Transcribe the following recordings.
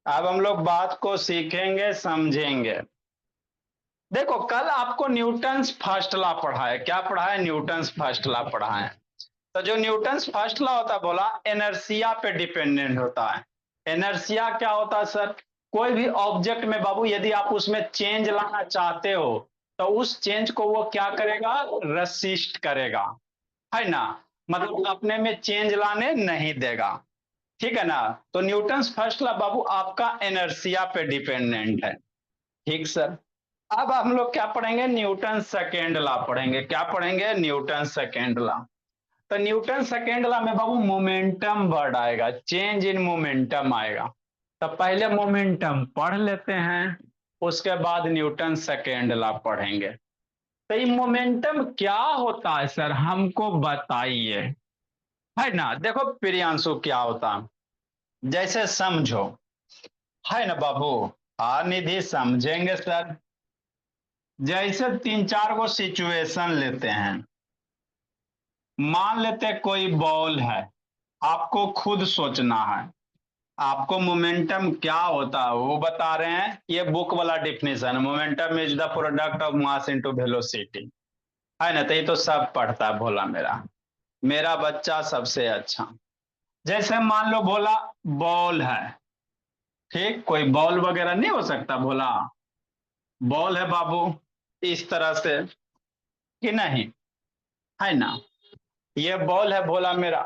अब हम लोग बात को सीखेंगे, समझेंगे। देखो, कल आपको न्यूटन्स फर्स्ट लॉ पढ़ा है। क्या पढ़ा है? न्यूटन्स फर्स्ट लॉ पढ़ा है। तो जो न्यूटन्स फर्स्ट लॉ होता है, बोला एनर्सिया पे डिपेंडेंट होता है। एनर्सिया क्या होता है सर? कोई भी ऑब्जेक्ट में बाबू यदि आप उसमें चेंज लाना चाहते हो, तो उस चेंज को वो क्या करेगा? रेसिस्ट करेगा, है ना। मतलब अपने में चेंज लाने नहीं देगा। ठीक है ना। तो न्यूटन्स फर्स्ट लॉ बाबू आपका एनर्सिया पे डिपेंडेंट है। ठीक सर। अब हम लोग क्या पढ़ेंगे? न्यूटन सेकेंड लॉ पढ़ेंगे। क्या पढ़ेंगे? Newton second law. तो न्यूटन सेकेंड लॉ में बाबू मोमेंटम वर्ड आएगा, चेंज इन मोमेंटम आएगा। तो पहले मोमेंटम पढ़ लेते हैं, उसके बाद न्यूटन सेकेंड लॉ पढ़ेंगे। तो ये मोमेंटम क्या होता है सर, हमको बताइए, है ना। देखो प्रियांशु, क्या होता, जैसे समझो, है ना बाबू। हाँ निधि, समझेंगे सर। जैसे तीन चार गो सिचुएशन लेते हैं। मान लेते हैं कोई बॉल है, आपको खुद सोचना है। आपको मोमेंटम क्या होता है वो बता रहे हैं। ये बुक वाला डिफिनेशन है, momentum is the product of mass into velocity, है ना। तो ये तो सब पढ़ता है भोला मेरा, मेरा बच्चा सबसे अच्छा। जैसे मान लो भोला, बॉल है, ठीक, कोई बॉल वगैरह नहीं हो सकता भोला। बॉल है बाबू, इस तरह से, कि नहीं, है ना। ये बॉल है भोला मेरा।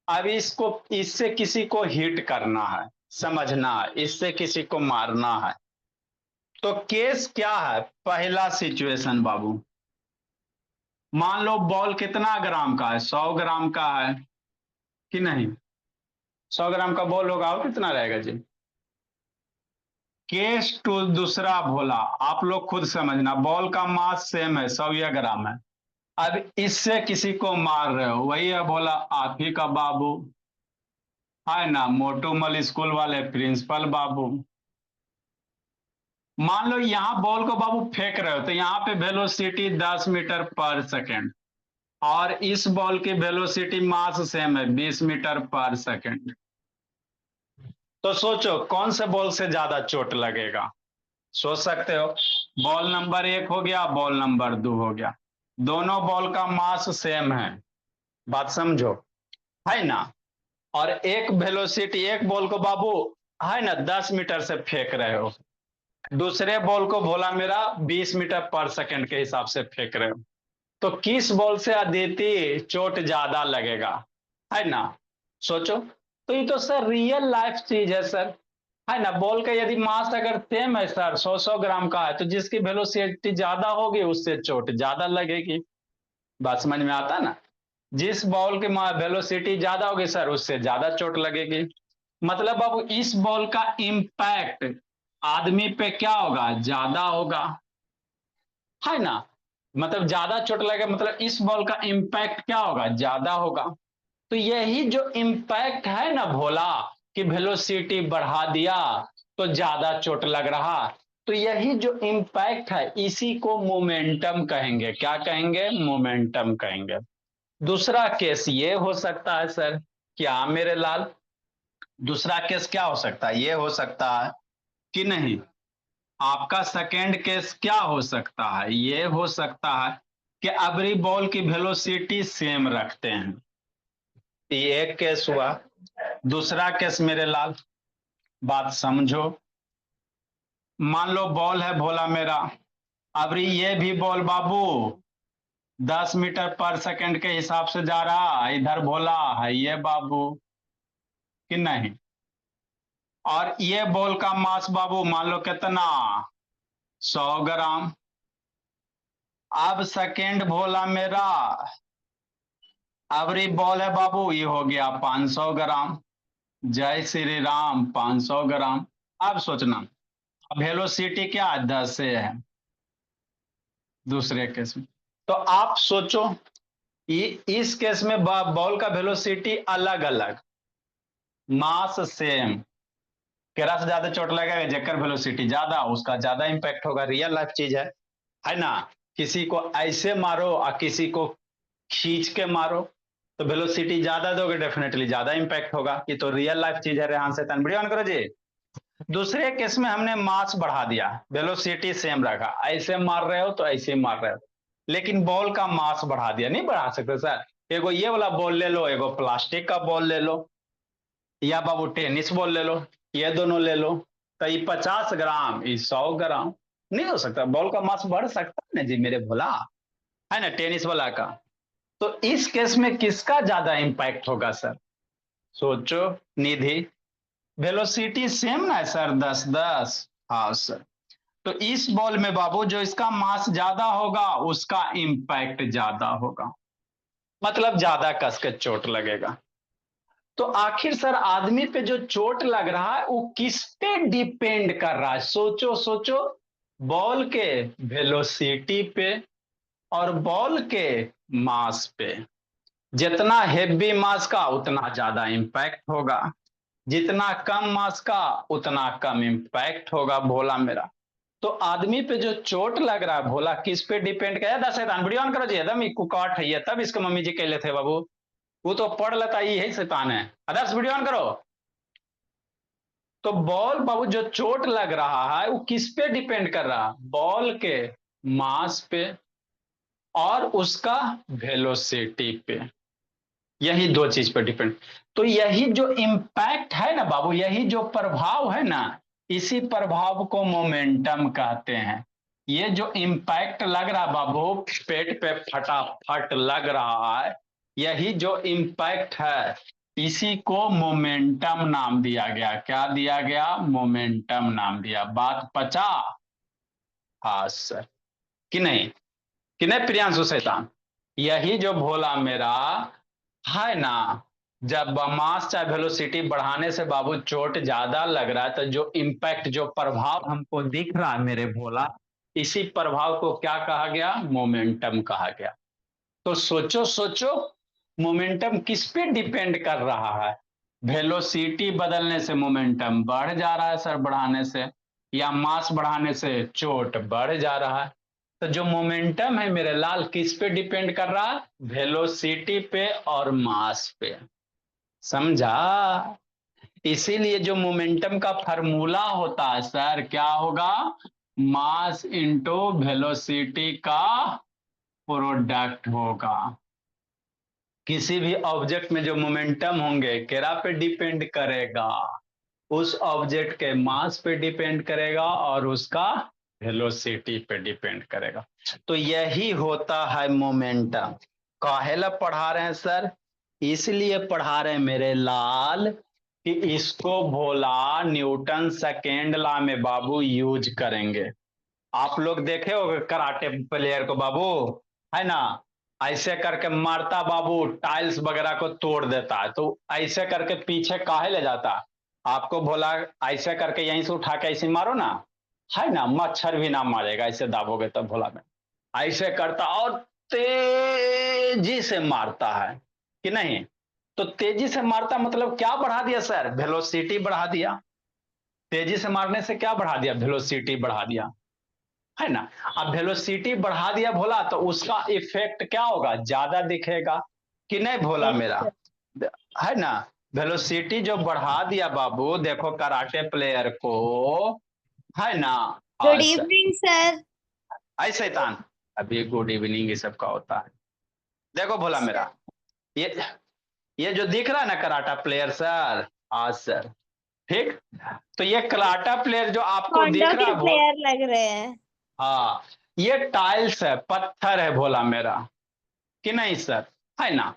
अब इसको, इससे किसी को हिट करना है, समझना है, इससे किसी को मारना है। तो केस क्या है? पहला सिचुएशन बाबू, मान लो बॉल कितना ग्राम का है? 100 ग्राम का है, कि नहीं। 100 ग्राम का बॉल होगा, और कितना रहेगा जी? केस टू दूसरा भोला, आप लोग खुद समझना, बॉल का मास सेम है, 100 ग्राम है। अब इससे किसी को मार रहे हो, वही है भोला आप ही का बाबू, है ना, मोटूमल स्कूल वाले प्रिंसिपल बाबू। मान लो यहां बॉल को बाबू फेंक रहे हो, तो यहाँ पे वेलोसिटी 10 मीटर पर सेकेंड, और इस बॉल की वेलोसिटी मास सेम है, 20 मीटर पर सेकेंड। तो सोचो कौन से बॉल से ज्यादा चोट लगेगा? सोच सकते हो। बॉल नंबर एक हो गया, बॉल नंबर दो हो गया। दोनों बॉल का मास सेम है, बात समझो, है ना। और एक वेलोसिटी, एक बॉल को बाबू, है ना, 10 मीटर से फेंक रहे हो। दूसरे बॉल को भोला मेरा 20 मीटर पर सेकेंड के हिसाब से फेंक रहे हो। तो किस बॉल से अदिति चोट ज्यादा लगेगा, है ना। सोचो। तो ये तो सर रियल लाइफ चीज है सर, है ना। बॉल का यदि मास अगर सेम है सर, 100 100 ग्राम का है, तो जिसकी वेलोसिटी ज्यादा होगी उससे चोट ज्यादा लगेगी। बात समझ में आता है ना। जिस बॉल की वेलोसिटी ज्यादा होगी सर, उससे ज्यादा चोट लगेगी। मतलब अब इस बॉल का इम्पैक्ट आदमी पे क्या होगा? ज्यादा होगा, है ना। मतलब ज्यादा चोट लगे, मतलब इस बॉल का इम्पैक्ट क्या होगा? ज्यादा होगा। तो यही जो इम्पैक्ट है ना भोला, कि वेलोसिटी बढ़ा दिया तो ज्यादा चोट लग रहा, तो यही जो इम्पैक्ट है इसी को मोमेंटम कहेंगे। क्या कहेंगे? मोमेंटम कहेंगे। दूसरा केस ये हो सकता है सर, क्या मेरे लाल, दूसरा केस क्या हो सकता है? ये हो सकता है, कि नहीं। आपका सेकेंड केस क्या हो सकता है? ये हो सकता है कि एवरी बॉल की वेलोसिटी सेम रखते हैं। ये एक केस हुआ। दूसरा केस मेरे लाल, बात समझो। मान लो बॉल है भोला मेरा, अबरी ये भी बॉल बाबू 10 मीटर पर सेकेंड के हिसाब से जा रहा, इधर भोला है ये बाबू, कि नहीं। और ये बॉल का मास बाबू मान लो कितना? 100 ग्राम। अब सेकेंड भोला मेरा, अबरी बॉल है बाबू, ये हो गया 500 ग्राम। जय श्री राम, 500 ग्राम। अब सोचना, वेलोसिटी क्या है? 10 से है दूसरे केस में। तो आप सोचो, ये इस केस में बॉल का वेलोसिटी अलग अलग, मास सेम। केरा से ज्यादा चोट लगेगा, जेकर वेलोसिटी ज्यादा, उसका ज्यादा इंपैक्ट होगा। रियल लाइफ चीज है ना। किसी को ऐसे मारो और किसी को खींच के मारो, तो वेलोसिटी ज्यादा दोगे, डेफिनेटली ज्यादा इंपैक्ट होगा। ये तो रियल लाइफ चीज है। रेहान से वीडियो ऑन करो जी। दूसरे केस में हमने मास बढ़ा दिया, वेलोसिटी सेम रखा, ऐसे मार रहे हो तो ऐसे ही मार रहे हो, लेकिन बॉल का मास बढ़ा दिया। नहीं बढ़ा सकते सर। एगो ये वाला बॉल ले लो, एगो प्लास्टिक का बॉल ले लो, या बाबू टेनिस बॉल ले लो, ये दोनों ले लो, तो ये 50 ग्राम, ये 100 ग्राम। नहीं हो सकता, बॉल का मास बढ़ सकता है ना जी मेरे भोला, है ना, टेनिस वाला का। तो इस केस में किसका ज्यादा इंपैक्ट होगा सर? सोचो निधि। वेलोसिटी सेम ना है सर, 10-10। हाँ सर। तो इस बॉल में बाबू जो इसका मास ज्यादा होगा उसका इंपैक्ट ज्यादा होगा, मतलब ज्यादा कस के चोट लगेगा। तो आखिर सर आदमी पे जो चोट लग रहा है वो किस पे डिपेंड कर रहा है? सोचो सोचो, बॉल के वेलोसिटी पे और बॉल के मास पे। जितना हेवी मास का उतना ज्यादा इंपैक्ट होगा, जितना कम मास का उतना कम इंपैक्ट होगा भोला मेरा। तो आदमी पे जो चोट लग रहा है भोला किस पे डिपेंड कर? दस शैतान वीडियो ऑन करो जी, एकदम कुकाट है ये, तब इसके मम्मी जी कहले थे बाबू, वो तो पढ़ लेता ही है शैतान है। आदर्श वीडियो ऑन करो। तो बॉल बाबू जो चोट लग रहा है वो किस पे डिपेंड कर रहा है? बॉल के मास पे और उसका वेलोसिटी पे, यही दो चीज पे डिपेंड। तो यही जो इम्पैक्ट है ना बाबू, यही जो प्रभाव है ना, इसी प्रभाव को मोमेंटम कहते हैं। ये जो इम्पैक्ट लग रहा है बाबू, पेट पे फटाफट लग रहा है, यही जो इम्पैक्ट है इसी को मोमेंटम नाम दिया गया। क्या दिया गया? मोमेंटम नाम दिया। बात पचा? हाँ सर। कि नहीं? कि नहीं प्रियांशु शैतान? यही जो भोला मेरा है ना, जब मास चाहे वेलोसिटी बढ़ाने से बाबू चोट ज्यादा लग रहा है, तो जो इम्पैक्ट जो प्रभाव हमको दिख रहा है मेरे भोला, इसी प्रभाव को क्या कहा गया? मोमेंटम कहा गया। तो सोचो सोचो, मोमेंटम किस पे डिपेंड कर रहा है? वेलोसिटी बदलने से मोमेंटम बढ़ जा रहा है सर, बढ़ाने से, या मास बढ़ाने से चोट बढ़ जा रहा है। तो जो मोमेंटम है मेरे लाल किस पे डिपेंड कर रहा है? वेलोसिटी पे और मास पे। समझा? इसीलिए जो मोमेंटम का फॉर्मूला होता है सर क्या होगा? मास इंटू वेलोसिटी का प्रोडक्ट होगा। किसी भी ऑब्जेक्ट में जो मोमेंटम होंगे केरा पे डिपेंड करेगा? उस ऑब्जेक्ट के मास पे डिपेंड करेगा और उसका वेलोसिटी पे डिपेंड करेगा। तो यही होता है मोमेंटम। काहेला पढ़ा रहे हैं सर? इसलिए पढ़ा रहे हैं मेरे लाल कि इसको भोला न्यूटन सेकेंड लॉ में बाबू यूज करेंगे। आप लोग देखे हो कराटे प्लेयर को बाबू, है ना, ऐसे करके मारता बाबू, टाइल्स वगैरह को तोड़ देता है, तो ऐसे करके पीछे काहे ले जाता? आपको बोला ऐसे करके यहीं से उठा के ऐसे मारो ना, है ना, मच्छर भी ना मारेगा, ऐसे दाबोगे तब भोला में। ऐसे करता और तेजी से मारता है, कि नहीं? तो तेजी से मारता मतलब क्या बढ़ा दिया सर? वेलोसिटी बढ़ा दिया। तेजी से मारने से क्या बढ़ा दिया? वेलोसिटी बढ़ा दिया, है ना। अब वेलोसिटी बढ़ा दिया भोला तो उसका इफेक्ट क्या होगा? ज्यादा दिखेगा, कि नहीं भोला मेरा, है ना। वेलोसिटी जो बढ़ा दिया बाबू, देखो कराटे प्लेयर को, है ना। गुड आज इवनिंग सर। आई शैतान, अभी गुड इवनिंग ये सब का होता है। देखो भोला मेरा, ये ये जो दिख रहा है ना कराटा प्लेयर सर, आज सर, ठीक। तो ये कराटा प्लेयर जो आपको होंडा दिख रहा के है भोल, प्लेयर लग रहे हैं। हाँ, ये टाइल्स है, पत्थर है भोला मेरा, कि नहीं सर, है ना।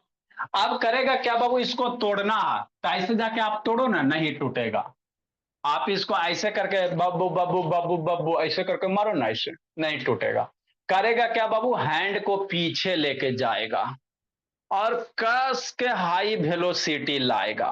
अब करेगा क्या बाबू? इसको तोड़ना है तो ऐसे जाके आप तोड़ो ना, नहीं टूटेगा। आप इसको ऐसे करके बब्बू बब्बू बब्बू बब्बू ऐसे करके मारो ना, ऐसे नहीं टूटेगा। करेगा क्या बाबू? हैंड को पीछे लेके जाएगा और कस के हाई वेलोसिटी लाएगा।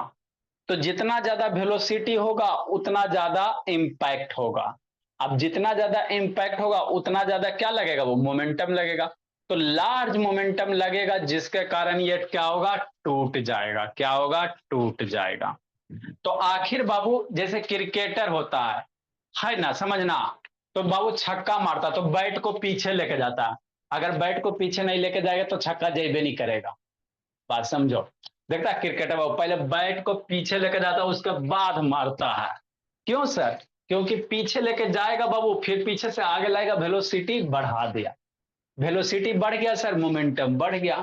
तो जितना ज्यादा वेलोसिटी होगा उतना ज्यादा इंपैक्ट होगा। अब जितना ज्यादा इंपैक्ट होगा उतना ज्यादा क्या लगेगा? वो मोमेंटम लगेगा। तो लार्ज मोमेंटम लगेगा जिसके कारण ये क्या होगा? टूट जाएगा। क्या होगा? टूट जाएगा। तो आखिर बाबू जैसे क्रिकेटर होता है ना, समझना। तो बाबू छक्का मारता तो बैट को पीछे लेके जाता है, अगर बैट को पीछे नहीं लेके जाएगा तो छक्का जेबे नहीं करेगा। बात समझो। देखता क्रिकेटर बाबू पहले बैट को पीछे लेकर जाता है उसके बाद मारता है। क्यों सर? क्योंकि पीछे लेके जाएगा बाबू, फिर पीछे से आगे लाएगा, वेलोसिटी बढ़ा दिया। वेलोसिटी बढ़ गया सर, मोमेंटम बढ़ गया।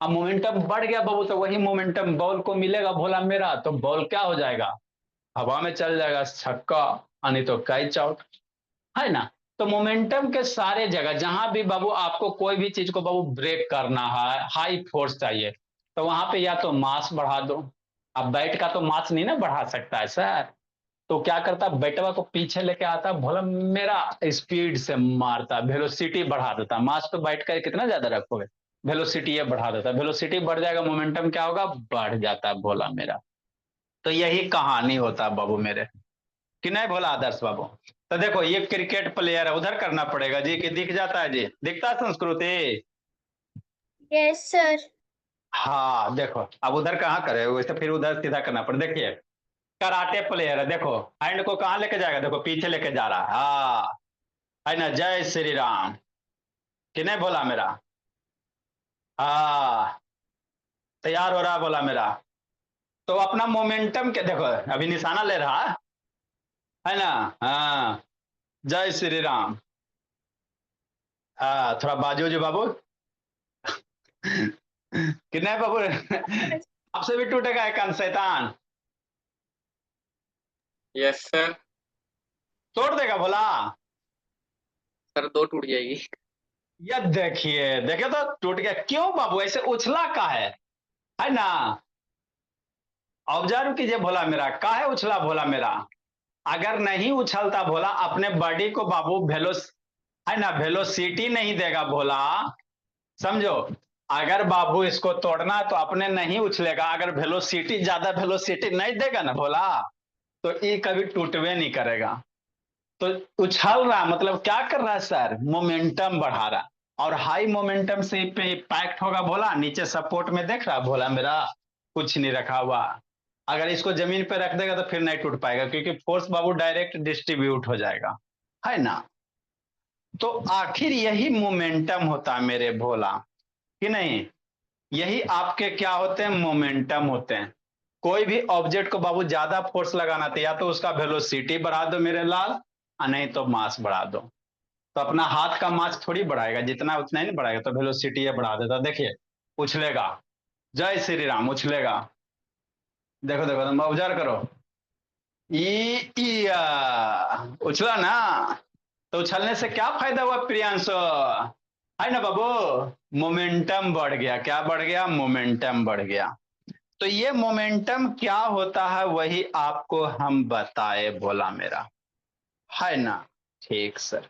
अब मोमेंटम बढ़ गया बाबू, तो वही मोमेंटम बॉल को मिलेगा भोला मेरा, तो बॉल क्या हो जाएगा, हवा में चल जाएगा, छक्का, नहीं तो कैच आउट, है ना। तो मोमेंटम के सारे जगह जहां भी बाबू आपको कोई भी चीज को बाबू ब्रेक करना है, हाई फोर्स चाहिए, तो वहां पे या तो मास बढ़ा दो। अब बैट का तो मास नहीं ना बढ़ा सकता है सर, तो क्या करता, बैटवा को पीछे लेके आता भोला मेरा, स्पीड से मारता, वेलोसिटी बढ़ा देता। मास तो बैट का कितना ज्यादा रखोगे, वेलोसिटी ये बढ़ा देता, वेलोसिटी बढ़ जाएगा, मोमेंटम क्या होगा, बढ़ जाता भोला मेरा। तो यही कहानी होता बाबू मेरे, कि नहीं भोला आदर्श बाबू। तो देखो ये क्रिकेट प्लेयर है, उधर करना पड़ेगा जी, कि दिख जाता है जी, दिखता है संस्कृति। Yes sir. हाँ देखो, अब उधर कहाँ करे, वैसे फिर उधर सीधा करना पड़े। देखिए कराटे प्लेयर है, देखो हैंड को कहाँ लेके जाएगा, देखो पीछे लेके जा रहा है, हाँ, है ना, जय श्री राम, कि नहीं बोला मेरा, हाँ, तैयार हो रहा बोला मेरा। तो अपना मोमेंटम के देखो, अभी निशाना ले रहा है ना, हाँ, जय श्री राम, हाँ, थोड़ा बाजू जी बाबू, कि नहीं बाबू, आपसे भी टूटेगा एक कान शैतान, यस सर। तोड़ देगा भोला। सर 2 टूट जाएगी। ये देखिए, देखिए तो टूट गया, क्यों बाबू ऐसे उछला का है ना, ऑब्जर्व कीजिए भोला मेरा, काहे उछला भोला मेरा। अगर नहीं उछलता भोला, अपने बॉडी को बाबू है ना, वेलोसिटी नहीं देगा भोला, समझो। अगर बाबू इसको तोड़ना है तो अपने नहीं उछलेगा, अगर वेलोसिटी, ज्यादा वेलोसिटी नहीं देगा ना भोला, तो ये कभी टूटवे नहीं करेगा। तो उछल रहा मतलब क्या कर रहा है सर, मोमेंटम बढ़ा रहा, और हाई मोमेंटम से पे इम्पैक्ट होगा भोला, नीचे सपोर्ट में देख रहा भोला मेरा, कुछ नहीं रखा हुआ। अगर इसको जमीन पे रख देगा तो फिर नहीं टूट पाएगा, क्योंकि फोर्स बाबू डायरेक्ट डिस्ट्रीब्यूट हो जाएगा, है ना। तो आखिर यही मोमेंटम होता है मेरे भोला, कि नहीं, यही आपके क्या होते हैं, मोमेंटम होते हैं। कोई भी ऑब्जेक्ट को बाबू ज्यादा फोर्स लगाना था, या तो उसका वेलोसिटी बढ़ा दो मेरे लाल, और नहीं तो मास बढ़ा दो। तो अपना हाथ का मास थोड़ी बढ़ाएगा, जितना उतना ही नहीं बढ़ाएगा, तो वेलोसिटी ये बढ़ा देता। देखिए उछलेगा, जय श्री राम, उछलेगा, देखो देखो तुम ऑब्जर्व करो, उछला ना। तो उछलने से क्या फायदा हुआ प्रियांशु, है ना बाबू, मोमेंटम बढ़ गया, क्या बढ़ गया, मोमेंटम बढ़ गया। तो ये मोमेंटम क्या होता है वही आपको हम बताए बोला मेरा, है ना। ठीक सर,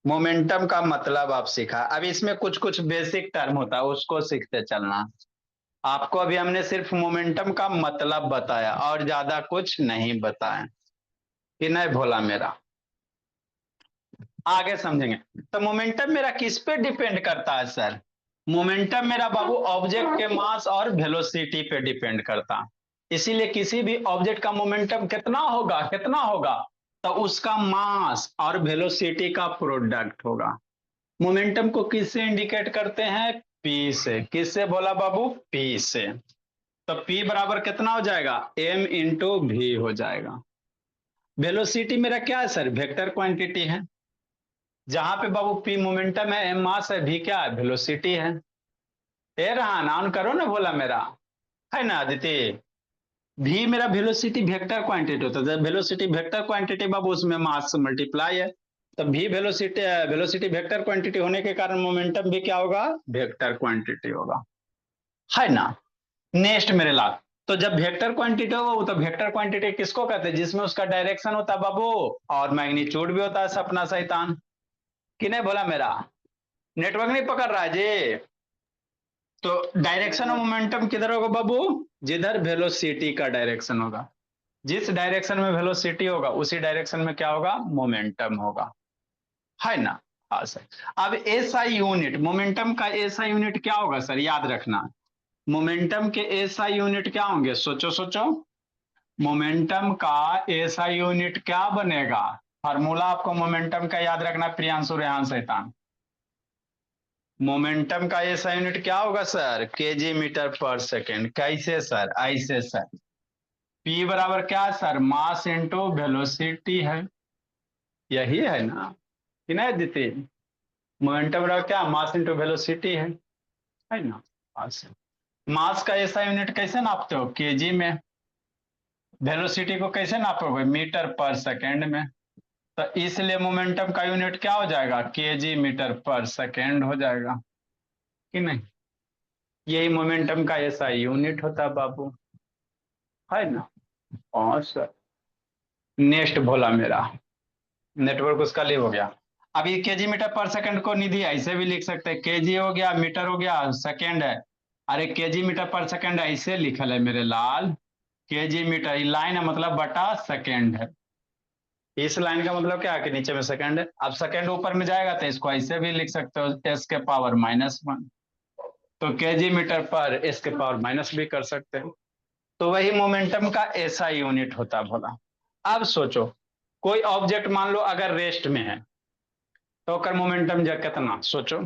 मोमेंटम का मतलब आप सीखा, अब इसमें कुछ कुछ बेसिक टर्म होता है, उसको सीखते चलना। आपको अभी हमने सिर्फ मोमेंटम का मतलब बताया और ज्यादा कुछ नहीं बताया, कि नहीं भोला मेरा, आगे समझेंगे। तो मोमेंटम मेरा किस पे डिपेंड करता है सर, मोमेंटम मेरा बाबू ऑब्जेक्ट के मास और वेलोसिटी पे डिपेंड करता है। इसीलिए किसी भी ऑब्जेक्ट का मोमेंटम कितना होगा, कितना होगा, तो उसका मास और वेलोसिटी का प्रोडक्ट होगा। मोमेंटम को किससे इंडिकेट करते हैं, पी से, किससे बोला बाबू, पी से। तो पी बराबर कितना हो जाएगा, एम इंटू भी हो जाएगा। वेलोसिटी मेरा क्या है सर, वेक्टर क्वांटिटी है। जहां पे बाबू पी मोमेंटम है, एम मास है, भी क्या है, वेलोसिटी है। ए रहा ऑन करो ना बोला मेरा, है ना अदिति। भी मेरा वेलोसिटी वेक्टर क्वांटिटी होता है, वेलोसिटी वेक्टर क्वांटिटी बाबू उसमें मास से मल्टीप्लाई है। तो भी वेलोसिटी, वेलोसिटी वेक्टर क्वांटिटी होने के कारण मोमेंटम भी क्या होगा, वेक्टर क्वांटिटी होगा, है ना। नेक्स्ट मेरे लाल, तो जब वेक्टर क्वांटिटी होगा, तो वेक्टर क्वांटिटी किसको कहते हैं, जिसमें उसका डायरेक्शन होता है बाबू, और मैग्नीट्यूड भी होता है सपना शैतान, कि नहीं बोला मेरा, नेटवर्क नहीं पकड़ रहा है जी। तो डायरेक्शन ऑफ मोमेंटम किधर होगा बाबू, जिधर वेलोसिटी का डायरेक्शन होगा, जिस डायरेक्शन में वेलोसिटी होगा उसी डायरेक्शन में क्या होगा, मोमेंटम होगा, है ना। हाँ सर। अब एसआई यूनिट, मोमेंटम का एसआई यूनिट क्या होगा सर, याद रखना। मोमेंटम के एसआई यूनिट क्या होंगे, सोचो सोचो। मोमेंटम का एसआई यूनिट क्या बनेगा, फार्मूला आपको मोमेंटम का याद रखना प्रियांशु रेहान शैतान। मोमेंटम का ऐसा यूनिट क्या होगा sir, KG metre per second. कैसे सर, ऐसे सर, पी बराबर क्या है सर, मास इंटू वेलोसिटी है। यही है ना कि नहीं दीदी? मोमेंटम बराबर क्या, मास इंटू वेलोसिटी है ना? मास का ऐसा यूनिट कैसे नापते हो, केजी में। वेलोसिटी को कैसे नापोगे, मीटर पर सेकेंड में। तो इसलिए मोमेंटम का यूनिट क्या हो जाएगा, केजी मीटर पर सेकेंड हो जाएगा कि नहीं? यही मोमेंटम का ऐसा यूनिट होता है बाबू, है ना? और सर नेक्स्ट बोला मेरा, नेटवर्क उसका लिए हो गया। अब ये केजी मीटर पर सेकंड को निधि ऐसे भी लिख सकते हैं, केजी हो गया, मीटर हो गया, सेकंड है। अरे केजी मीटर पर सेकंड ऐसे लिखल है मेरे लाल, केजी मीटर लाइन है मतलब बटा सेकंड है। इस लाइन का मतलब क्या है कि नीचे में सेकंड है। अब सेकंड ऊपर में जाएगा तो इसको ऐसे भी लिख सकते हो, एस के पावर -1। तो केजी मीटर पर एस के पावर माइनस भी कर सकते हो। तो वही मोमेंटम का ऐसा यूनिट होता भोला। अब सोचो, कोई ऑब्जेक्ट मान लो अगर रेस्ट में है तो ओकर मोमेंटम जा कितना, सोचो।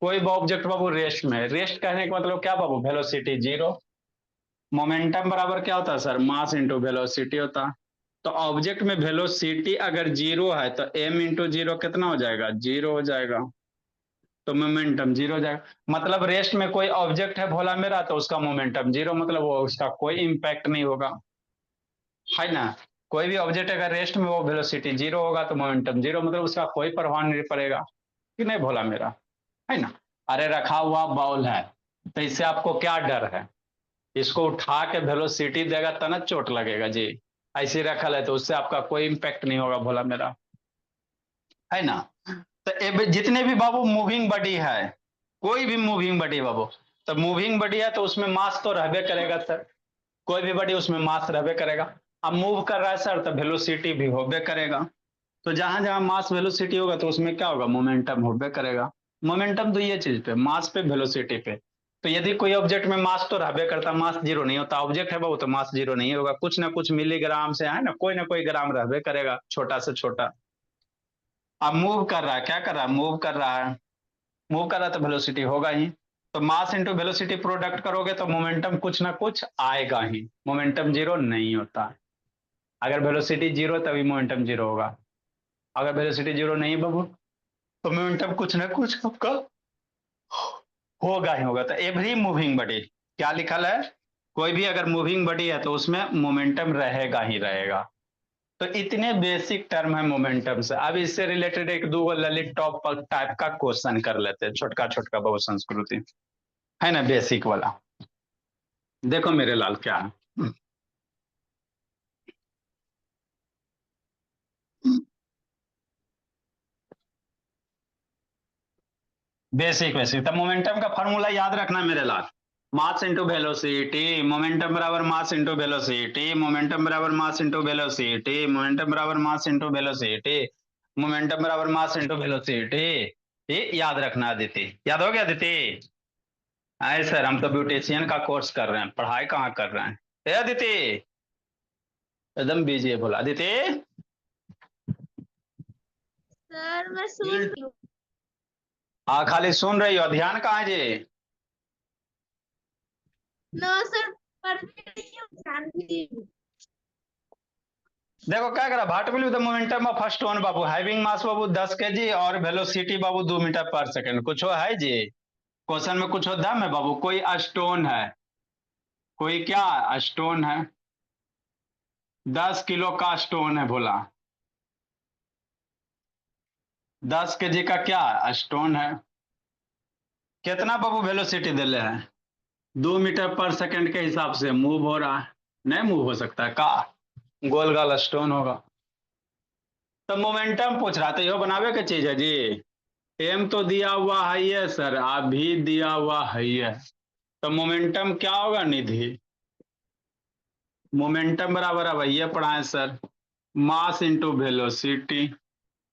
कोई भी ऑब्जेक्ट बाबू रेस्ट में है, रेस्ट कहने का मतलब क्या बाबू, वेलोसिटी जीरो। मोमेंटम बराबर क्या होता है सर, मास इंटू वेलोसिटी होता। तो ऑब्जेक्ट में वेलोसिटी अगर जीरो है तो m इंटू जीरो कितना हो जाएगा, जीरो हो जाएगा। तो मोमेंटम जीरो हो जाएगा। मतलब रेस्ट में कोई ऑब्जेक्ट है भोला मेरा तो उसका मोमेंटम जीरो, मतलब वो उसका कोई इंपैक्ट नहीं होगा, है ना? कोई भी ऑब्जेक्ट अगर रेस्ट में वो वेलोसिटी जीरो होगा तो मोमेंटम जीरो, मतलब उसका कोई प्रभाव नहीं पड़ेगा कि नहीं भोला मेरा, है ना? अरे रखा हुआ बॉल है तो इससे आपको क्या डर है, इसको उठा के वेलोसिटी देगा तब ना चोट लगेगा जी। ऐसे रखल है तो उससे आपका कोई इंपैक्ट नहीं होगा भोला मेरा, है ना? तो जितने भी बाबू मूविंग बॉडी है, कोई भी मूविंग बॉडी बाबू, तो मूविंग बॉडी है तो उसमें मास तो रहबे करेगा सर, कोई भी बॉडी उसमें मास रहबे करेगा। अब मूव कर रहा है सर तो वेलोसिटी भी होबे करेगा। तो जहां जहां मास वेलोसिटी होगा तो उसमें क्या होगा, मोमेंटम होबे करेगा। मोमेंटम तो ये चीज पे, मास पे वेलोसिटी पे। तो यदि कोई ऑब्जेक्ट में मास तो रहबे करता, मास जीरो नहीं होता, ऑब्जेक्ट है बाबू तो मास जीरो नहीं होगा, कुछ ना कुछ मिलीग्राम से है ना कोई ग्राम रहबे करेगा, छोटा से छोटा। अब मूव कर रहा है, क्या कर रहा है, मूव कर रहा है, मूव कर रहा है तो वेलोसिटी होगा ही। तो मास इंटू वेलोसिटी प्रोडक्ट करोगे तो मोमेंटम कुछ ना कुछ आएगा ही, मोमेंटम जीरो नहीं होता। अगर वेलोसिटी जीरो तभी मोमेंटम जीरो होगा, अगर वेलोसिटी जीरो नहीं बाबू तो मोमेंटम कुछ ना कुछ आपका होगा ही होगा। तो एवरी मूविंग बॉडी, क्या लिखल है, कोई भी अगर मूविंग बॉडी है तो उसमें मोमेंटम रहेगा ही रहेगा। तो इतने बेसिक टर्म है मोमेंटम से। अब इससे रिलेटेड एक दो ललित टॉप टाइप का क्वेश्चन कर लेते हैं, छोटका छोटका बहु संस्कृति, है ना, बेसिक वाला। देखो मेरे लाल क्या है, बेसिक बेसिक। तो मोमेंटम का फॉर्मूला याद रखना मेरे लाल, मास इंटू वेलोसिटी, मोमेंटम बराबर मास इंटू वेलोसिटी, मोमेंटम बराबर मास इंटू वेलोसिटी, मोमेंटम बराबर मास इंटू वेलोसिटी, मोमेंटम बराबर मास इंटू वेलोसिटी। ये याद रखना अदिति, याद हो गया अदिति? अरे सर हम तो ब्यूटिशियन का कोर्स कर रहे हैं, पढ़ाई कहाँ कर रहे हैं। ए अदिति, एकदम बिजी है बोला अदिति। सर मैं सुन रही हूँ। हाँ खाली सुन रही हो, ध्यान कहाँ है जी? नो सर, पढ़ रही हूँ, ध्यान भी। देखो क्या करा, what will the momentum of first one बाबू, हैविंग मास बाबू 10 केजी और वेलोसिटी बाबू 2 मीटर पर सेकंड। कुछ हो है जी, क्वेश्चन में कुछ हो दम है बाबू, कोई स्टोन है, कोई क्या स्टोन है, 10 किलो का स्टोन है बोला, 10 केजी का क्या स्टोन है, कितना बाबू वेलोसिटी दिले है, 2 मीटर पर सेकंड के हिसाब से मूव हो रहा है। नहीं मूव हो सकता है का, गोल गाल स्टोन होगा। तो मोमेंटम पूछ रहा था, यो बनावे के चीज है जी। एम तो दिया हुआ है ये सर, अभी दिया हुआ है ये। तो मोमेंटम क्या होगा निधि, मोमेंटम बराबर अब ये पढ़ाए sir, mass into velocity,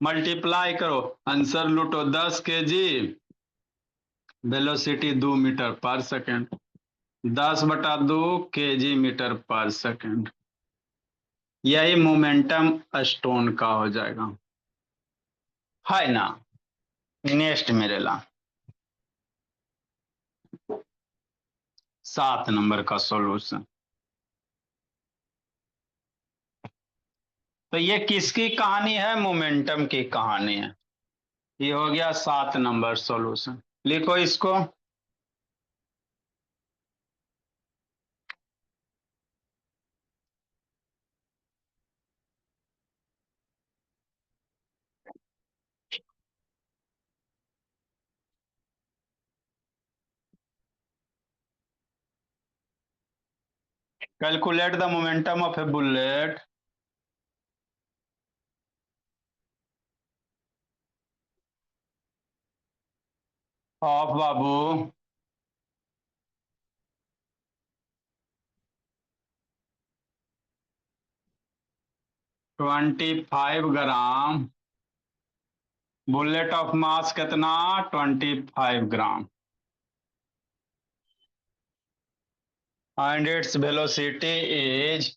multiply करो, आंसर लूटो, 10 KG, velocity 2 metre per second, 10/2 KG metre per second. यही मोमेंटम स्टोन का हो जाएगा, है ना? नेक्स्ट मेरे ला 7 नंबर का सॉल्यूशन। तो ये किसकी कहानी है? मोमेंटम की कहानी है। ये हो गया 7 नंबर सॉल्यूशन। लिखो इसको। Calculate the momentum of a bullet of बाबू 25 ग्राम। बुलेट ऑफ मास कितना? 25 gram. And its velocity is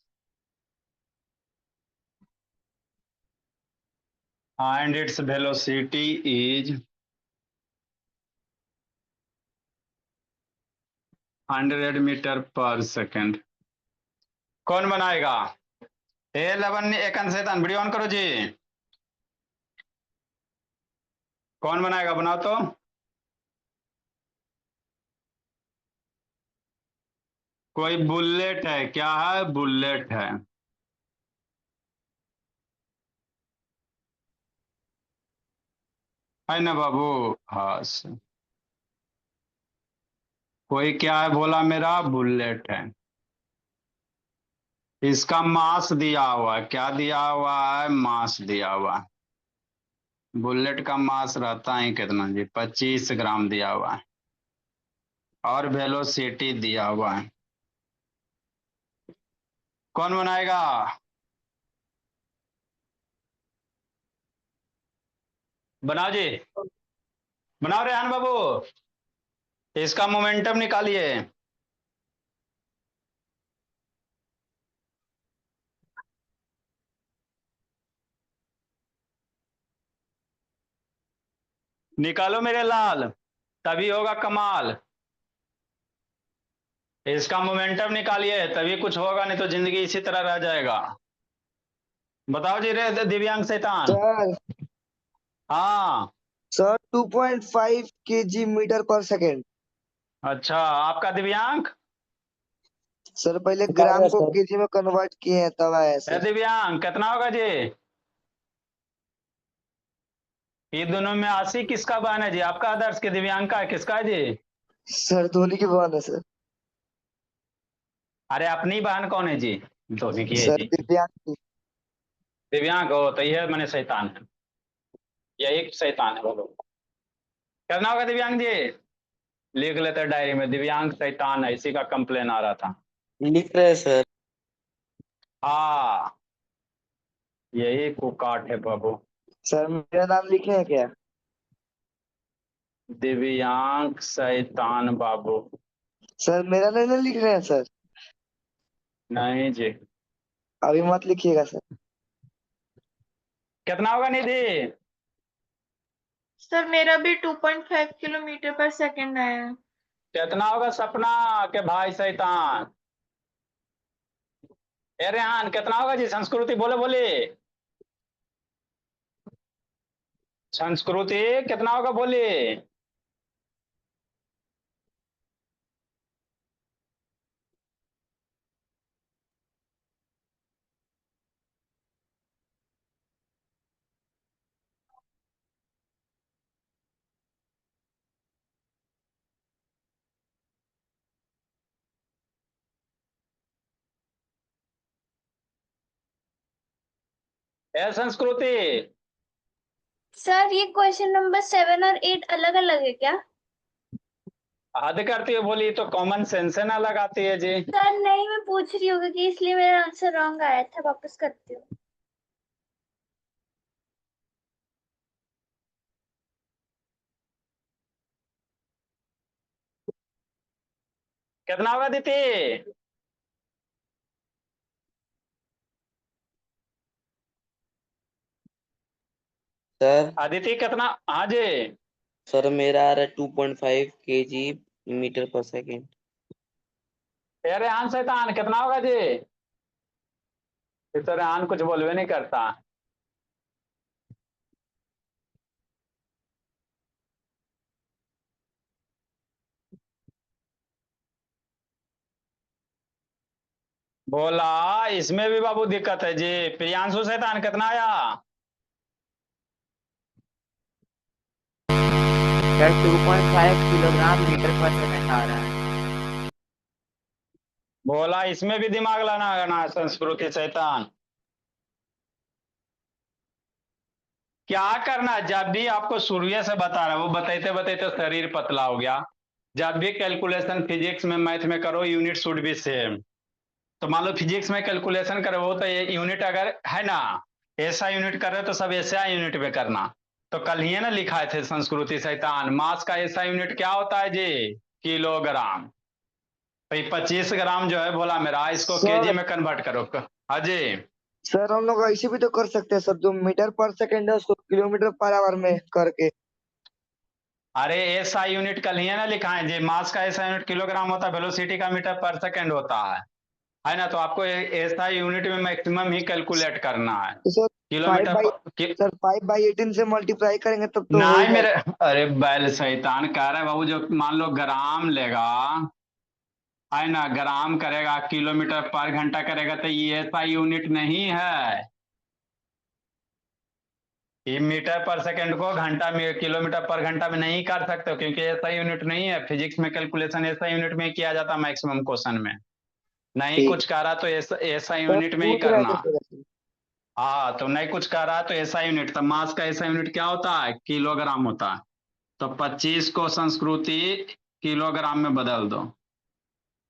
and its velocity is 100 metre per second. कौन बनाएगा? A11 एक शैतान वीडियो ऑन करो जी। कौन बनाएगा? बनाओ तो। कोई बुलेट है? क्या है? बुलेट है। है ना बाबू? हाँ कोई क्या है बोला? मेरा बुलेट है। इसका मास दिया हुआ है। क्या दिया हुआ है? मास दिया हुआ है। बुलेट का मास रहता है कितना जी? 25 ग्राम दिया हुआ है। और वेलोसिटी दिया हुआ है। कौन बनाएगा? बनाओ जी। बनाओ रेहान बाबू। इसका मोमेंटम निकालिए। निकालो मेरे लाल, तभी होगा कमाल। इसका मोमेंटम निकालिए तभी कुछ होगा, नहीं तो जिंदगी इसी तरह रह जाएगा। बताओ जी रे दिव्यांग शैतान। सर हाँ। Sir 2.5 kg metre per second. अच्छा, आपका दिव्यांग? सर पहले ग्राम को केजी में कन्वर्ट किए हैं तब आया सर। दिव्यांग कितना होगा जी? ये दोनों में 80 किसका बहन है जी? आपका आदर्श के दिव्यांग का है? किसका है जी? सर धोनी की बहन है सर। अरे अपनी बहन कौन है जी? धोनी की है सर जी। दिव्यांग की। दिव्यांग हो तो यह मैंने शैतान है। यही शैतान है बोलो। कितना होगा दिव्यांग जी? लिख लेते डायरी में, दिव्यांग शैतान है, इसी का कंप्लेन आ रहा था। लिख रहे हैं सर। हाँ यही कुकाट है बाबू। सर मेरा नाम लिखे हैं क्या? दिव्यांग शैतान बाबू। सर मेरा नहीं लिख रहे हैं सर। नहीं जी। अभी मत लिखिएगा सर। कितना होगा निधि? सर मेरा भी 2.5 किलोमीटर पर सेकंड आया है। कितना होगा सपना के भाई शैतान? ए रेहान कितना होगा जी? संस्कृति बोले बोले। संस्कृति कितना होगा बोले। ए संस्कृति। सर ये क्वेश्चन नंबर 7 और 8 अलग अलग है क्या? हद करती है बोली तो कॉमन सेंस ना लगाती है जी। सर नहीं, मैं पूछ रही हूँ कि इसलिए मेरा आंसर रॉन्ग आया था, वापस करती हूँ। कितना होगा दीदी? सर अदिति कितना? हाँ जी। सर मेरा आ रहा है 2.5 kg मीटर पर सेकेंड। ए रेहान शैतान कितना होगा जी? इस तरह कुछ बोलवे नहीं करता। बोला इसमें भी बाबू दिक्कत है जी। प्रियांशु शैतान कितना आया? Sir 2.5 kilogram metre per second आ रहा है। बोला इसमें भी दिमाग लगाना है संस्कृति शैतान। क्या करना है, जब भी आपको शुरू से बता रहा है, वो बताते बताते शरीर पतला हो गया। जब भी कैलकुलेशन फिजिक्स में मैथ में करो, यूनिट शुड बी सेम। तो मान लो फिजिक्स में कैलकुलेशन करे हो तो ये यूनिट अगर है ना, ऐसा यूनिट कर रहे हो तो सब ऐसा यूनिट पे करना। तो कल ही है ना लिखाए थे संस्कृति शैतान, मास का ऐसा यूनिट क्या होता है जी? किलोग्राम। भाई 25 ग्राम जो है बोला मेरा, इसको केजी सर में कन्वर्ट करो। हाँ जी। सर हम लोग ऐसे भी तो कर सकते हैं सर, जो मीटर पर सेकंड है उसको किलोमीटर पर आवर में करके। अरे ऐसा यूनिट कल ही है ना लिखा है जी, मास का ऐसा यूनिट किलोग्राम होता है, वेलोसिटी का मीटर पर सेकंड होता है ना? तो आपको ऐसा यूनिट में मैक्सिमम ही कैलकुलेट करना है। तो sir five kilometre by sir 5/18 से मल्टीप्लाई करेंगे तब तो हो ही नहीं मेरे, जाएगा। अरे बैल शैतान कह रहा है बाबू, जो मान लो ग्राम लेगा है ना, ग्राम करेगा किलोमीटर पर घंटा करेगा, तो ये ऐसा यूनिट नहीं है। ये मीटर पर सेकंड को घंटा में, किलोमीटर पर घंटा में नहीं कर सकते हो, क्योंकि ऐसा यूनिट नहीं है। फिजिक्स में कैलकुलेशन ऐसा यूनिट में किया जाता है मैक्सिमम क्वेश्चन में। नहीं ठीक कुछ कह रहा तो ऐसा ऐसा सर, यूनिट में ही पूछ रहे करना। थे सर ऐसे। हाँ तो नहीं कुछ कह रहा तो ऐसा यूनिट, तो मास का ऐसा यूनिट क्या होता है? किलोग्राम होता है। तो 25 को संस्कृति किलोग्राम में बदल दो,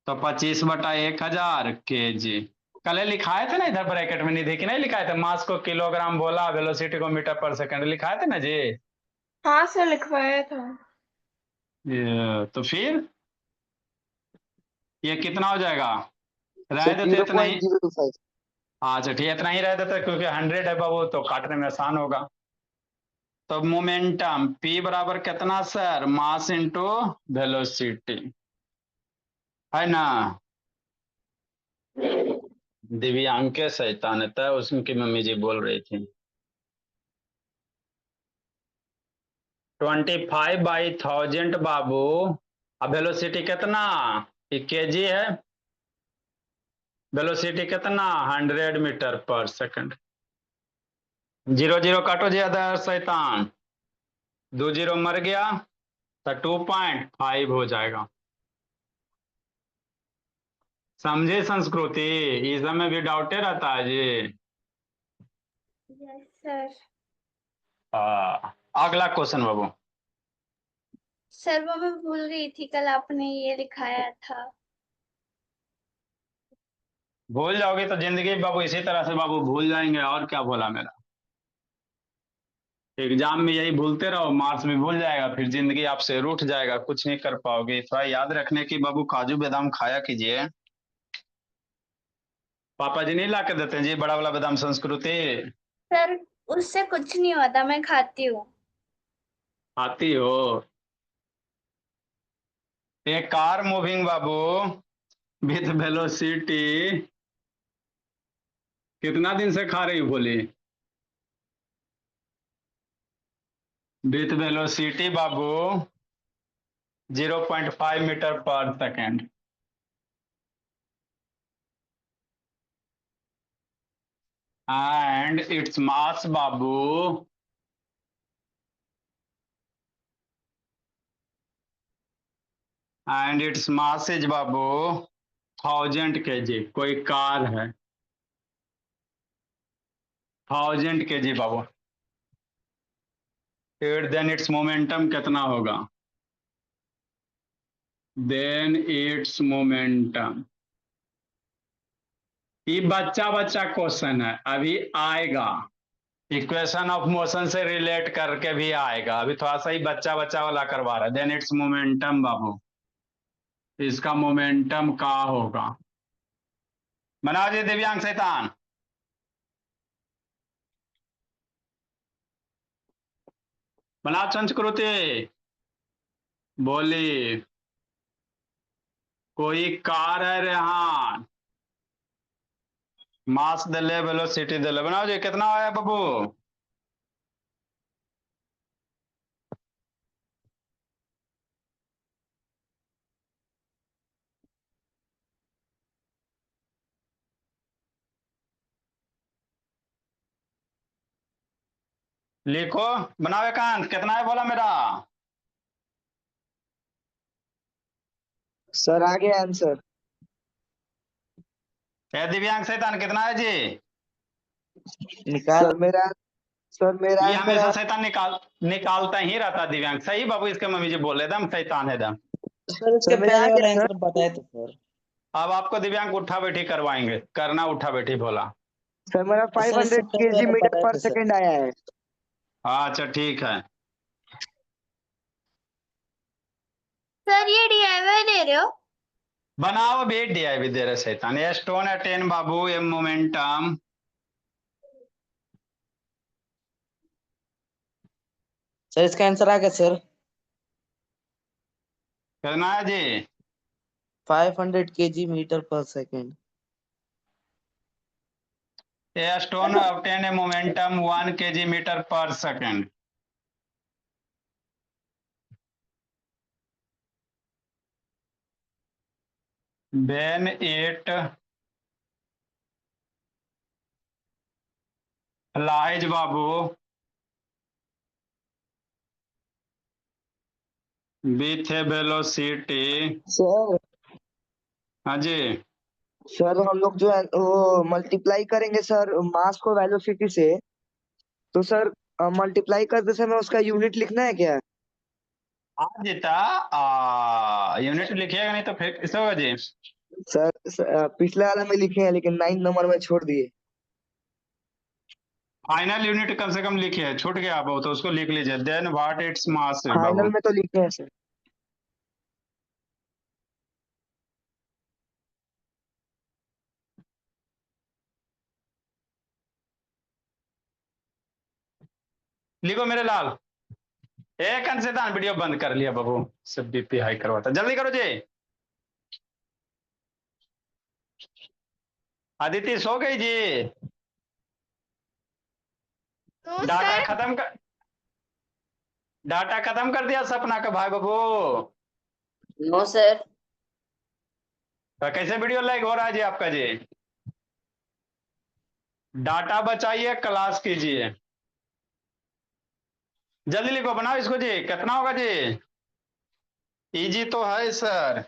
तो 25/1000 केजी। कल लिखाए थे ना इधर ब्रैकेट में, निधि की नहीं लिखाए थे? मास को किलोग्राम बोला, वेलोसिटी को मीटर पर सेकंड लिखाए थे ना जी। हाँ सर, लिखवाया था। तो फिर ये कितना हो जाएगा? रह सर देते जीरो इतना ही। पॉइंट जीरो टू फाइव अच्छा ठीक है, इतना ही रह देते क्योंकि 100 है बाबू, तो काटने में आसान होगा। तो मोमेंटम P बराबर कितना सर? मास इंटू वेलोसिटी, है ना? दिव्यांग के शैतान था, उसकी मम्मी जी बोल रही थी। 25/1000 बाबू। अब वेलोसिटी कितना? केजी है। वेलोसिटी कितना? 100 metre per second. Zero zero काटो जी अदर शैतान, 2 जीरो मर गया, तो 2.5 हो जाएगा। समझे संस्कृति? इस समय भी डाउटे रहता है जी। Yes sir. अगला क्वेश्चन बाबू। सर वो मैं भूल गई थी, कल आपने ये लिखाया था। भूल जाओगे तो जिंदगी बाबू इसी तरह से बाबू भूल जाएंगे, और क्या बोला मेरा? एग्जाम में यही भूलते रहो, मार्क्स में भूल जाएगा, फिर जिंदगी आपसे रूठ जाएगा, कुछ नहीं कर पाओगे। थोड़ा याद रखने की बाबू, काजू बादाम खाया कीजिए। पापा जी नहीं ला के देते हैं जी बड़ा वाला बादाम संस्कृति? सर उससे कुछ नहीं होता, मैं खाती हूँ। आती हो? एक car moving Babu with velocity, कितना दिन से खा रही हो बोली? With velocity Babu 0.5 metre per second, and its mass babu and its mass is Babu 1000 kg। कोई कार है 1000 kg बाबू, फिर देन इट्स मोमेंटम कितना होगा? देन इट्स मोमेंटम, ये बच्चा बच्चा क्वेश्चन है, अभी आएगा। इक्वेशन ऑफ मोशन से रिलेट करके भी आएगा, अभी थोड़ा सा ही बच्चा बच्चा वाला करवा रहा है। देन इट्स मोमेंटम बाबू, इसका मोमेंटम क्या होगा? बनाओ जी दिव्यांग शैतान। बनाओ संस्कृति। बोली कोई कार है रेहान, मास दिले वेलोसिटी दिले, बनाओ जी कितना आया बाबू। लिखो, बनाओ एकांत, कितना है बोला मेरा। सर आगे आंसर। दिव्यांग शैतान कितना है जी। निकाल। सर मेरा ये आंसर हमेशा है। शैतान निकालता ही रहता दिव्यांग। सही बाबू, इसके मम्मी जी बोले दम शैतान है दम। सर उसके सर मेरा आ पहले गया वाला सर। आंसर बताए तो सर। अब आपको दिव्यांग उठा बैठी करवाएंगे, करना उठा बैठी बोला। सर मेरा सर इससे 500 पहले केजी वाला मीटर बताए पर थे सर। सेकंड आया है। अच्छा ठीक है। सर ये DIY दे रहे हो? बनाओ भी DIY दे रहे शैतान। ये स्टोन है 10 बाबू, ये मोमेंटम। सर इसका आंसर आ गया सर। कितना है जी। 500 केजी मीटर पर सेकेंड। ये stone obtain a momentum 1 kg metre per second. when it flies बाबू with a velocity। सर हाँ जी। सर हम लोग जो है वो मल्टीप्लाई करेंगे सर मास को वेलोसिटी से। तो सर मल्टीप्लाई करते समय उसका यूनिट लिखना है क्या? हाँ जीता, यूनिट लिखिएगा नहीं तो फिर कैसे होगा जी। पिछले वाला में लिखे हैं लेकिन 9 नंबर में छोड़ दिए। फाइनल यूनिट कम से कम लिखिए, छूट गया बहुत तो उसको लिख लीजिए। Then what its mass final बाबू। में तो लिखे हैं सर। लिखो मेरे लाल। एक अंशदान वीडियो बंद कर लिया बाबू, सब BP हाई करवाता, जल्दी करो जी। अदिति सो गई जी। No data sir. खत्म कर, डाटा खत्म कर दिया सपना का भाई बाबू। No sir. तो कैसे वीडियो लाइक हो रहा है जी आपका जी। डाटा बचाइए, क्लास कीजिए। जल्दी लिखो, बनाओ इसको जी, कितना होगा जी। इजी तो है सर।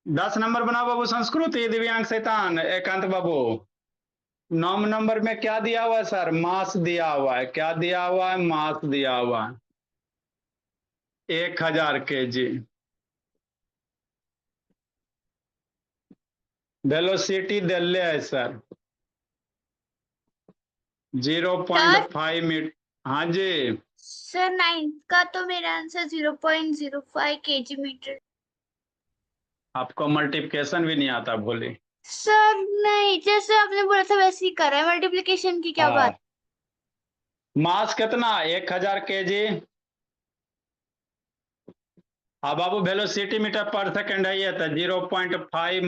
10 नंबर बनाओ बाबू, संस्कृति दिव्यांग शैतान एकांत बाबू। 9 नंबर में क्या दिया हुआ है सर, मास दिया हुआ है। क्या दिया हुआ है, मास दिया हुआ है 1000 kg। वेलोसिटी दिले है सर सर 0.5 मीटर। हाँ जी। सर 9 का तो मेरा आंसर 0.05 केजी मीटर। आपको मल्टीप्लिकेशन भी नहीं आता भोले। सर नहीं, जैसे आपने बोला था वैसे ही करा है, मल्टीप्लिकेशन की क्या हाँ, बात। मास कितना 1000 kg। हाँ बाबू, वेलोसिटी मीटर पर सेकंड है, ये था 0.5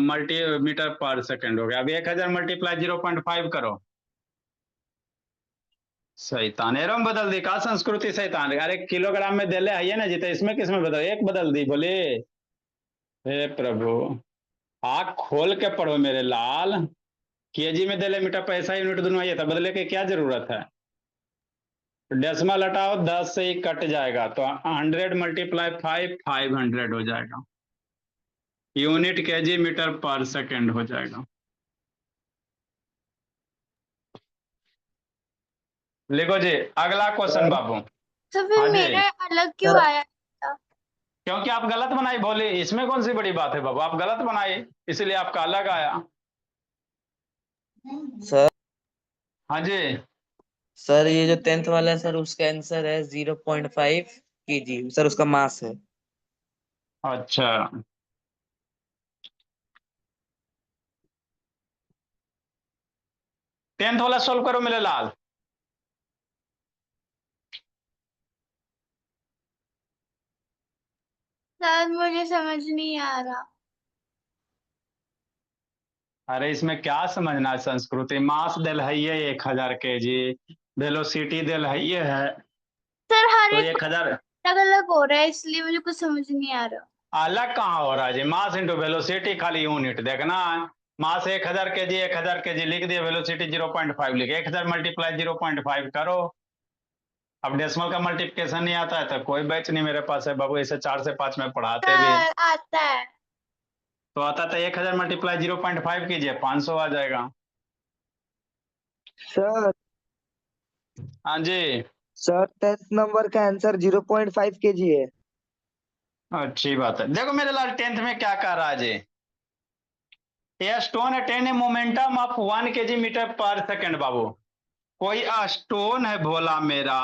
मल्टी मीटर पर सेकंड हो गया। अब 1000 मल्टीप्लाई 0.5 करो। शैतान एरम बदल दी का संस्कृति शैतान। अरे किलोग्राम में दे ले आइए ना जीते, इसमें किस में बदल, एक बदल दी बोले। हे प्रभु, आँख खोल के पढ़ो मेरे लाल। केजी में दे ले मीटर पैसा यूनिट दोनों आइए था, बदले की क्या जरूरत है। डेसिमल हटाओ, 10 से ही कट जाएगा तो 100 मल्टीप्लाई 5 500 हो जाएगा। Unit KG metre per second हो जाएगा। लिखो जी अगला क्वेश्चन सर बाबू। तो फिर हाँ जी, मेरा अलग क्यों सर आया था? क्योंकि आप गलत बनाई बोले, इसमें कौन सी बड़ी बात है बाबू, आप गलत बनाए इसलिए आपका अलग आया। सर हाँ जी। सर ये जो 10th वाला है सर उसका आंसर है 0.5 केजी सर, उसका मास है। अच्छा, 10th वाला सोल्व करो मेरे लाल। सर मुझे समझ नहीं आ रहा। अरे इसमें क्या समझना है संस्कृति, मास दिल है ये 1000 kg, वेलोसिटी दिल है ये है, सर हर तो एक 1000 अलग अलग हो रहा है इसलिए मुझे कुछ समझ नहीं आ रहा। अलग कहाँ हो रहा है जी, मास इंटू वेलोसिटी खाली यूनिट देखना है। मास 1000 kg, 1000 kg लिख दिया, वेलोसिटी 0.5 लिखे, 1000 मल्टीप्लाई 0.5 करो। अब डेसिमल का मल्टीप्लिकेशन नहीं आता है तो कोई बैच नहीं मेरे पास है बाबू, इसे 4 से 5 में पढ़ाते भी। सर आता है। तो आता था 1000 मल्टीप्लाई 0.5 कीजिए, 500 आ जाएगा। सर हाँ जी, सर 10th नंबर का आंसर 0.5 kg है। अच्छी बात है। देखो मेरे लाल 10th में क्या कह रहा है जी, a stone attain a momentum of 1 kg metre per second. बाबू कोई स्टोन है भोला मेरा,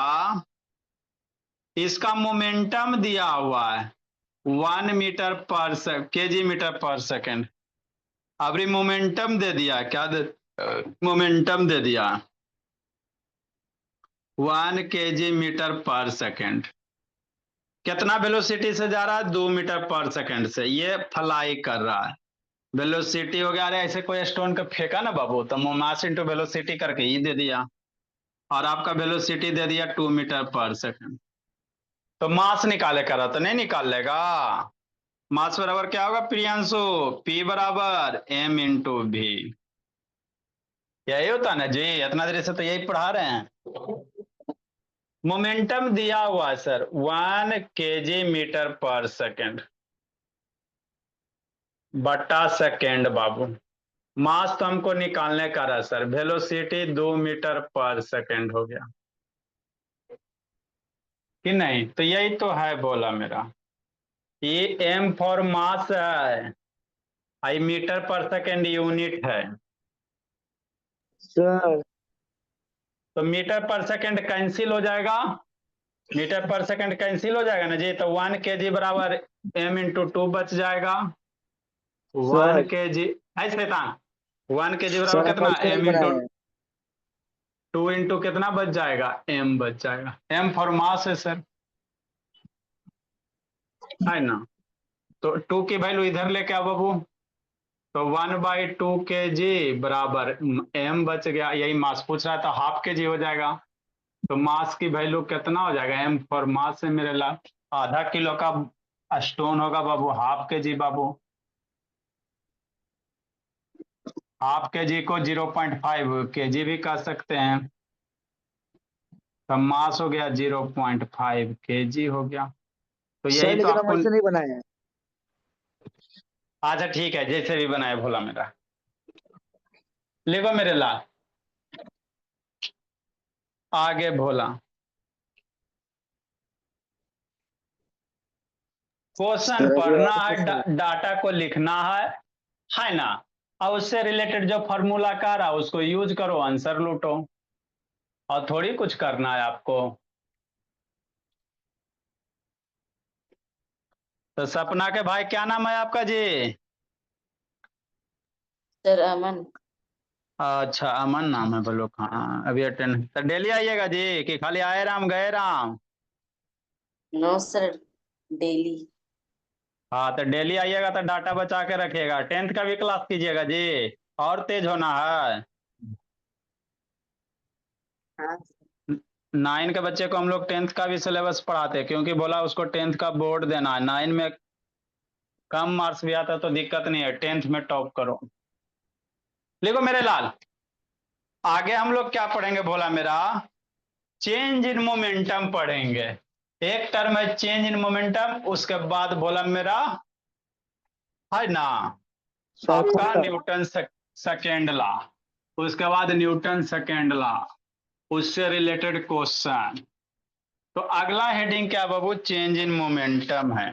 इसका मोमेंटम दिया हुआ है 1 मीटर पर केजी मीटर पर सेकेंड। अभी मोमेंटम दे दिया, क्या दे मोमेंटम दे दिया 1 kg मीटर पर सेकेंड। कितना वेलोसिटी से जा रहा है, 2 मीटर पर सेकेंड से, ये फ्लाई कर रहा है। वेलोसिटी हो गया, अरे ऐसे कोई स्टोन का फेंका ना बाबू, तो मास इंटू वेलोसिटी करके ही दे दिया, और आपका वेलोसिटी दे दिया 2 मीटर पर सेकेंड। तो मास निकाले करा तो नहीं निकाल लेगा। मास बराबर क्या होगा प्रियांशु, P बराबर m इंटू भी। यही होता ना जी, इतना देर से तो यही पढ़ा रहे हैं। मोमेंटम दिया हुआ है sir 1 kg metre per second बटा सेकेंड बाबू। मास तो हमको निकालने का रहा sir, velocity 2 metre per second हो गया कि नहीं, तो यही तो है बोला मेरा, ये m फॉर मास है, आई मीटर पर सेकेंड यूनिट है। सर तो मीटर पर सेकेंड कैंसिल हो जाएगा, मीटर पर सेकेंड कैंसिल हो जाएगा ना जी, तो 1 kg बराबर m इंटू 2 बच जाएगा। 1 सर kg ऐसे था, 1 kg सर बराबर आप कितना, ऐसे नहीं m इंटू बनाए हैं। 2 इंटू कितना बच जाएगा, m बच जाएगा। m फॉर मास है सर, है ना। तो 2 की वैल्यू इधर लेके आओ बाबू, तो 1/2 kg बराबर m बच गया, यही मास पूछ रहा था, हाफ kg हो जाएगा। तो मास की वैल्यू कितना हो जाएगा, m फॉर मास है मेरे ला, आधा किलो का स्टोन होगा बाबू, हाफ kg बाबू, हाफ kg को 0.5 kg भी कह सकते हैं। तो मास हो गया 0.5 kg हो गया। तो सर यही तो लेकिन हम आपको, ऐसे नहीं बनाए हैं। अच्छा ठीक है, जैसे भी बनाए भोला मेरा, लिखो मेरे लाल, आगे भोला क्वेश्चन सर अभी पढ़ना और है, क्वेश्चन है। डाटा को लिखना है ना, और उससे रिलेटेड जो फॉर्मूला का रहा उसको यूज करो, आंसर लूटो, और थोड़ी कुछ करना है आपको। तो सपना के भाई क्या नाम है आपका जी, सर अमन। अच्छा अमन नाम है, बोलो हाँ अभी अटेंड, तो डेली आइएगा जी कि खाली आए राम गए राम। No sir, daily. हाँ तो डेली आइएगा तो डाटा बचा के रखिएगा, 10th का भी क्लास कीजिएगा जी, और तेज होना है। हाँ 9 के बच्चे को हम लोग 10th का भी सिलेबस पढ़ाते हैं, क्योंकि बोला उसको 10th का बोर्ड देना है, 9 में कम मार्क्स भी आता तो दिक्कत नहीं है, 10th में टॉप करो। लिखो मेरे लाल, आगे हम लोग क्या पढ़ेंगे भोला मेरा, चेंज इन मोमेंटम पढ़ेंगे। एक टर्म है चेंज इन मोमेंटम, उसके बाद बोला मेरा है ना सर कौन आपका सा? न्यूटन सेकेंड लॉ, उसके बाद न्यूटन सेकेंड लॉ, उससे रिलेटेड क्वेश्चन। तो अगला हेडिंग क्या बाबू, चेंज इन मोमेंटम है।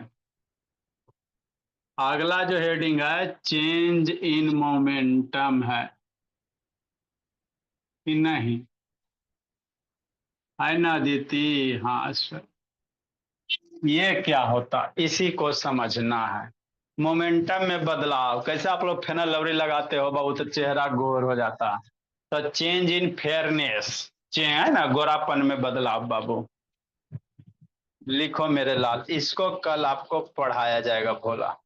अगला जो हेडिंग है चेंज इन मोमेंटम है कि नहीं, है ना दीदी, हाँ सर। ये क्या होता, इसी को समझना है, मोमेंटम में बदलाव, कैसे आप लोग फेनल लवरी लगाते हो बाबू तो चेहरा गोर हो जाता, तो चेंज इन फेयरनेस, है ना गोरापन में बदलाव बाबू। लिखो मेरे लाल, इसको कल आपको पढ़ाया जाएगा भोला।